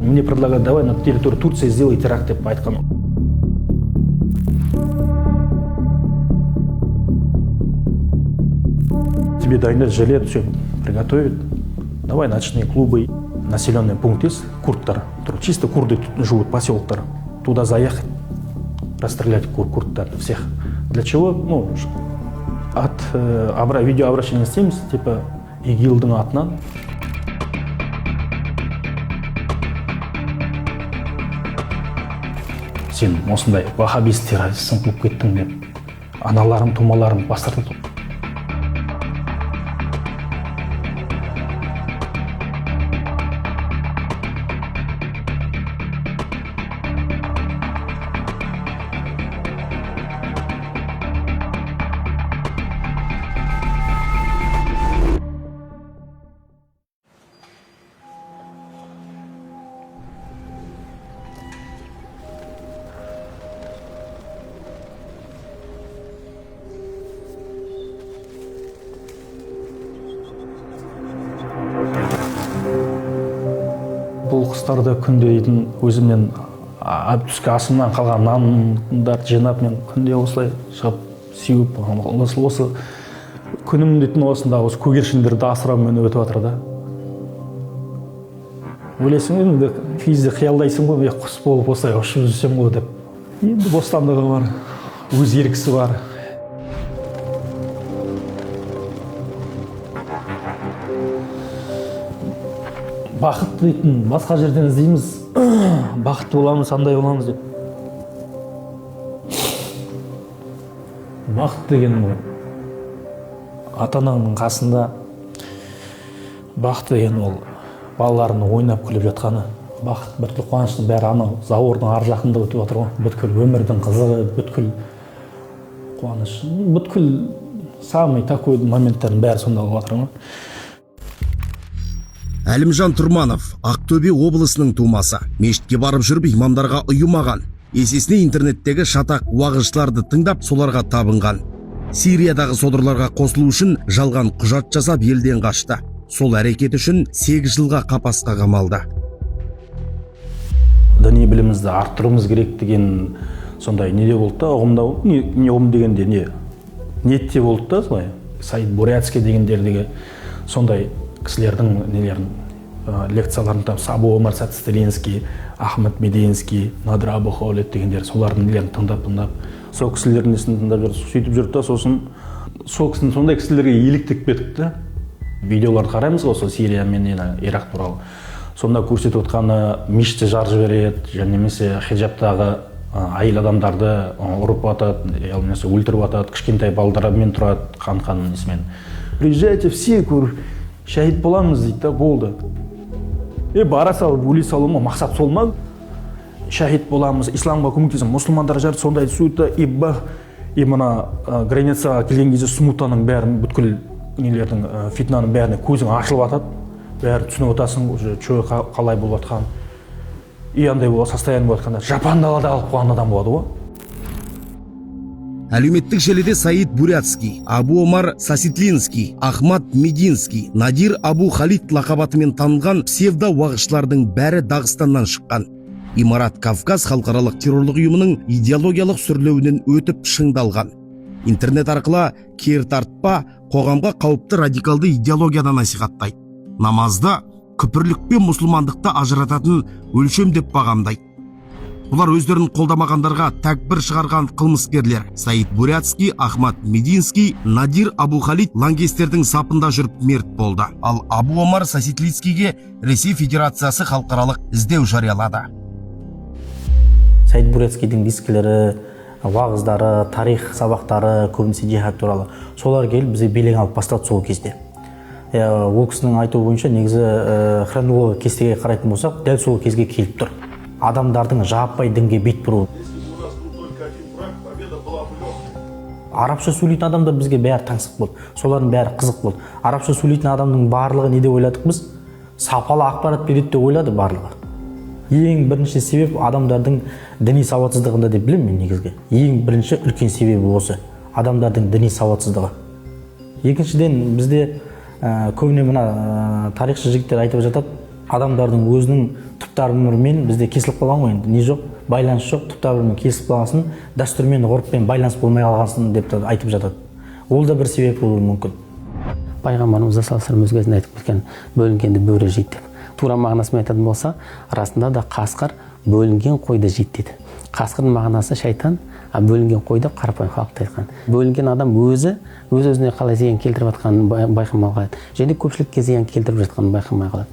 мне предлагают, давай на территории Турции сделай теракт деп айтқан. Тебе дайындап жалеют, все приготовят. Давай ночные клубы, населенный пункт есть, курдтар. Чисто курды живут, поселоктар. Туда заехать, расстрелять курдтар всех. Для чего? Ну, от видеообращения істейміз, типа ИГИЛдың атынан. Сен осындай вахабист террористсің қылып кеттің деп, аналарым, тумаларым бастырды. Бұл қыстарда күнде дейтін өзімнен түскі асымнан қалған нандарды жинап мен күнде осылай шығып сеуіп осы күнім дейтін осында осы көгершіндерді асыраумен өтіп жатыр да. Ойлайсың енді кейде қиялдайсың ғой, құс болып осылай ұшып жүрсем ғой деп. Енді бостандығы бар, өз еркісі бар. Бақыт дейтін басқа жерден іздейміз, бақытты боламыз, андай боламыз деп. Бақыт деген ол ата-ананың қасында, бақыт деген ол балаларының ойнап күліп жатқаны. Бақыт бүткіл қуаныштың бәрі анау зауырдың ар жақында өтіп жатыр ғой. Бүткіл өмірдің қызығы, бүткіл қуаныш, бүткіл самый такой моменттардың бәрі сонда болып жатыр ғой. Әлімжан Тұрманов, Ақтөбе облысының тумасы. Мешітке барып жүріп имамдарға ұйымаған. Есесіне интернеттегі шатақ уағызшыларды тыңдап, соларға табынған. Сириядағы содырларға қосылу үшін жалған құжат жасап елден қашты. Сол әрекет үшін 8 жылға қапасқа қамалды. Діни білімімізді арттыруымыз керек деген сондай неде болды да, ұғымда, не ұғым дегенде не ниетте болды да, солай. Саид Бурятский дегендердегі сондай кісілердің нелерін, лекцияларын тап, Абу Омар Сацистеринский, Ахмед Мединский, Надыр Абу Хаулет дегендер, солардың нелерін тыңдап, сол кісілердің несін тыңдап жүрді, сөйтіп жүрді да, сосын сол кісінің сондай кісілерге еліктік беттік та. Видеоларды қараймыз ғой, сол Сирия мен Ирақ туралы. Сонда көрсетіп отқаны мешітте жар жібереді, және немесе хиджабтағы әйел адамдарды ұрып атады, немесе өлтіріп атады, кішкентай балдармен тұрады, қан несімен. Приезжайте все, шахид боламыз дейді да, болды. Бара салып, өле салу ма, мақсат сол ма? Шахид боламыз, исламға көмектесеміз, мұсылмандар жарды сондай сөйтті, мына границаға келген кезде смутаның бәрін, бүткіл нелердің фитнаның бәріне көзің ашылып атады, бәрі түсініп отасың, чөй қалай болып атқан, андай болады, состояние болып атқанда, жапан далада қалып қойған адам болады ғой. Әлеуметтік желіде Саид Бурятский, Абу Омар Саситлинский, Ахмад Мединский, Надир Абу Халид лақабатымен танылған псевдо уағызшылардың бәрі Дағыстаннан шыққан. Имарат Кавказ халықаралық террорлық ұйымының идеологиялық сүрлеуінен өтіп шыңдалған. Интернет арқылы кер тартпа, қоғамға қауіпті радикалды идеологиядан насихаттайды. Намазды күпірлік пен мұсылмандықты ажырататын өлшем деп бағамдайды. Бұлар өздерін қолдамағандарға тәкбір шығарған қылмыскерлер. Саид Бурятский, Ахмад Мединский, Надир Абу Халид лаңкестердің сапында жүріп мерт болды. Ал Абу Омар Саситлинскийге Ресей Федерациясы халықаралық іздеу жариялады. Саид Бурятскийдің дискілері, уағыздары, тарих сабақтары, көбінесе жихад туралы. Солар келіп бізге белең алып бастады сол кезде. Ол кісінің айтуы бойынша негізі хронология кестеге қарайтын болсақ, дәл сол кезге келіп тұр. Адамдардың жаппай дінге бет бұру. Арабша сөйлейтін адамдар бізге бәрі таңсық болды. Солардың бәрі қызық болды. Арабша сөйлейтін адамның барлығы не деп ойладық біз? Сапалы ақпарат береді деп ойлады барлығы. Ең бірінші себеп адамдардың діни сауатсыздығында деп білемін мен негізге. Ең бірінші үлкен себебі осы. Адамдардың діни сауатсыздығы. Екіншіден бізде көбіне мына тарихшы жігіттер айтып жатады, адамдардың өзінің түп тамырымен бізде кесіліп қалған ғой, енді не жоқ, байланыс жоқ, түп тамырымен кесіліп қалғансын, дәстүрмен, ғұрыппен байланыс болмай қалғансын деп айтып жатады. Ол да бір себеп болуы мүмкін. Пайғамбарымыз саллаллаху алейхи өзі айтып кеткен, бөлінгенді бөрі жейді деп. Тура мағынасымен айтатын болса, расында да қасқыр бөлінген қойды жейді дейді. Қасқырдың мағынасы шайтан, бөлінген қой деп қарапайым халықта айтқан. Бөлінген адам өз-өзіне қалай зиян келтіріп жатқанын байқамай қалады. Және көпшілікке зиян келтіріп жатқанын байқамай қалады.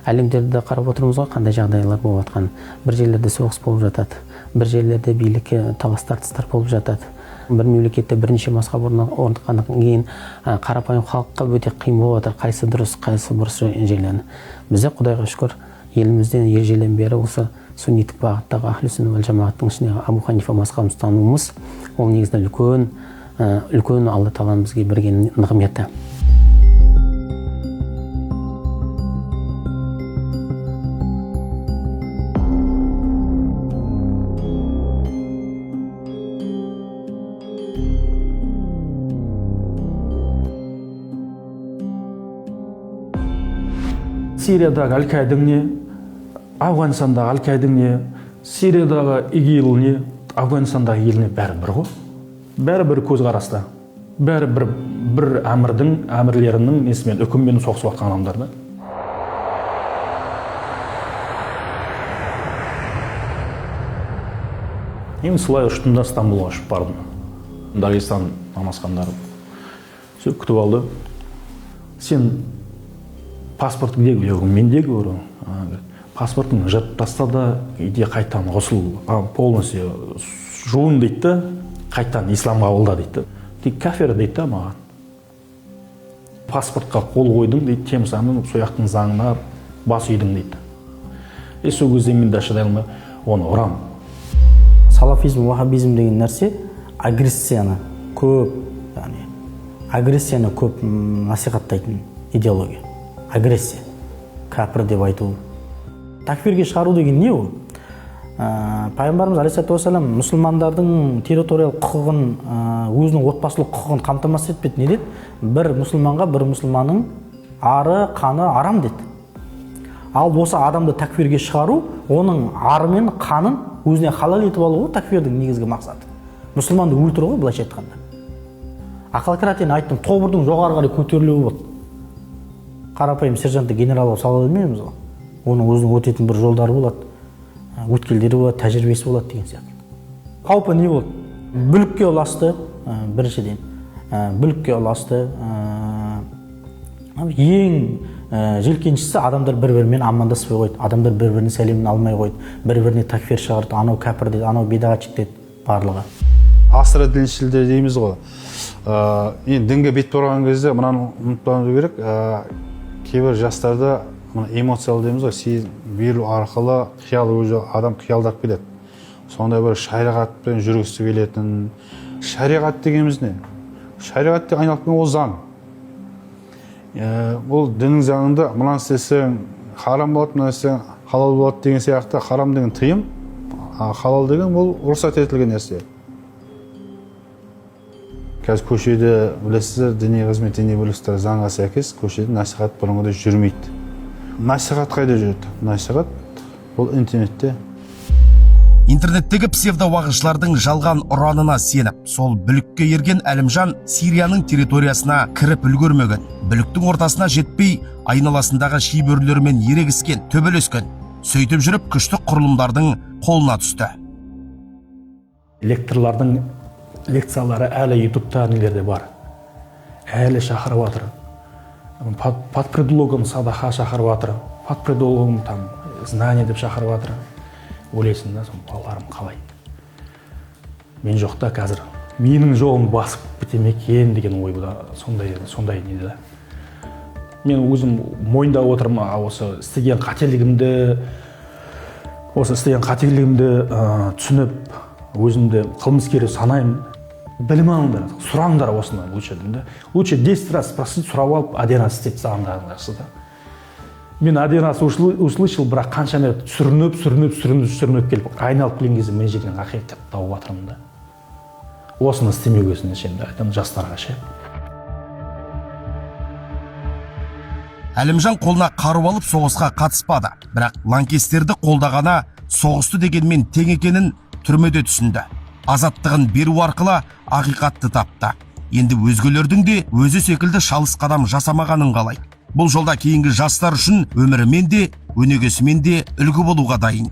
Әлемдерді қарап отырмыз ғой, қандай жағдайлар болып жатқан. Бір жерлерде соғыс болып жатады, бір жерлерде билікке талас тартыстар болып жатады. Бір мемлекетте бірнеше мазхаб орныққаннан кейін қарапайым халыққа өте қиын болып жатыр, қайсы дұрыс, қайсы бұрыс жерлерін. Бізде Құдайға шүкір елімізден ежелден бері осы сунниттік бағыттағы ахлу сүнна вал жамааттың ішінде Абу Ханифа мазхабын ұстануымыз, ол негізінде үлкен Алла тағаланың бізге берген нығметі. Сириядағы Аль-Каиданың не, Афғанстандағы Аль-Каиданың не, Сириядағы ИГИЛ не, Афғанстандағы ИГИЛ не, бәрі бір ғой. Бәрі бір көзқараста. Бәрі бір әмірлерінің несімен, үкіммен соғысып жатқан адамдар да. Мен солай ұштымда Стамбулға ұшып бардым. Дағистан намазхандары күтіп алды. Сен паспорт где говорю, менде говорю. Паспортын жыртып таста да, иде қайтан ғұсыл полностью жуын дейді да, қайтан исламға қабылда дейді. Тек кафир дейді да маған. Паспортқа қол қойдың дейді, темсамын сояқтың заңына бас үйдің дейді. Сол кезде мен де шыдай алмай оны ұрам. Салафизм, вахабизм деген нәрсе агрессияны көп насихаттайтын идеология. Агрессия. Кәпір деп айту. Такфирге шығару деген не ол? Пайғамбарымыз алейхиссалату вассалам мұсылмандардың территориялық құқығын, өзінің отбасылық құқығын қамтамасыз етпеді. Не деді? Бір мұсылманға бір мұсылманның ары, қаны арам деді. Ал осы адамды такфирге шығару, оның ары мен қанын өзіне халал етіп алу такфирдің негізгі мақсаты. Мұсылманды өлтіру ғой, былайша айтқанда. Ақыл-қиратен айттым, тобырдың жоғары қарай көтерілуі болды. Қарапайым сержантты генералға сала бермейміз ғой. Оның өзінің өтетін бір жолдары болады, өткелдері болады, тәжірибесі болады деген сияқты. Қаупі не болды? Бүлікке ұласты, біріншіден. Бүлікке ұласты. Ең желкеншісі адамдар бір-бірімен амандаспай қойды. Адамдар бір-бірінің сәлемін алмай қойды. Бір-біріне такфир шығарды, анау кәпір деді, анау бидағатшылық деді, барлығы. Асыра діншілдер дейміз ғой. Енді дінге бет бұрған кезде мынаны ұмытпауымыз керек. Кейбір жастарда эмоциялы дейміз ғой, сезім беру арқылы адам қиялдап келеді. Сондай бір шариғатпен жүргісі келетін. Шариғат дегеніміз не? Шариғат деп айналып келген ол заң. Ол діннің заңында мынаны істесең харам болады, мынаны істесең халал болады деген сияқты. Харам деген тыйым, халал деген ол рұқсат етілген нәрсе. Қазір көшеде білесіздер, діни қызмет, діни бөлістер заңға сәйкес көшеде насихат бұрынғыдай жүрмейді. Насихат қайда жүреді? Насихат бұл интернетте. Интернеттегі псевдовағышылардың жалған ұранына сеніп, сол бүлікке ерген Әлімжан Сирияның территориясына кіріп үлгермеген, бүліктің ортасына жетпей, айналасындағы шибөрлермен ерегіскен, төбелескен, сөйтіп жүріп күшті құрылымдардың қолына түсті. Лекторлардың лекциялары әлі ютубта нелерде бар. Әлі шақырып жатыр. Под предлогом садаха шақырып жатыр. Под предлогом там знание деп шақырып жатыр. Ойлайсың да, балаларым қалай. Мен жоқта қазір. Менің жолым басып бітемек екен деген ой бұда сондай неді. Мен өзім мойындап отырмын, осы істеген қателігімді түсініп, өзімді қылмыскер санаймын. Білім алыңдар, сұраңдар осыны лучше деймін. Лучше 10 раз спросить, сұрап алып, один раз істеп сағандарыңдарсы да. Мен один раз услышал, бірақ қанша мәрте сүрініп келіп, айналып келген кезде мен жерден ақиқат тауып жатырмын да. Осыны істемеу кезінде айтамын жастарға ше. Әлімжан қолына қару алып соғысқа қатыспады, бірақ лаңкестерді қолдағаны соғысты дегенмен тең екенін түрмеде түсінді. Азаттығын беру арқылы ақиқатты тапты. Енді өзгелердің де өзі секілді шалыс қадам жасамағанын қалайды. Бұл жолда кейінгі жастар үшін өмірімен де өнегесімен де үлгі болуға дайын.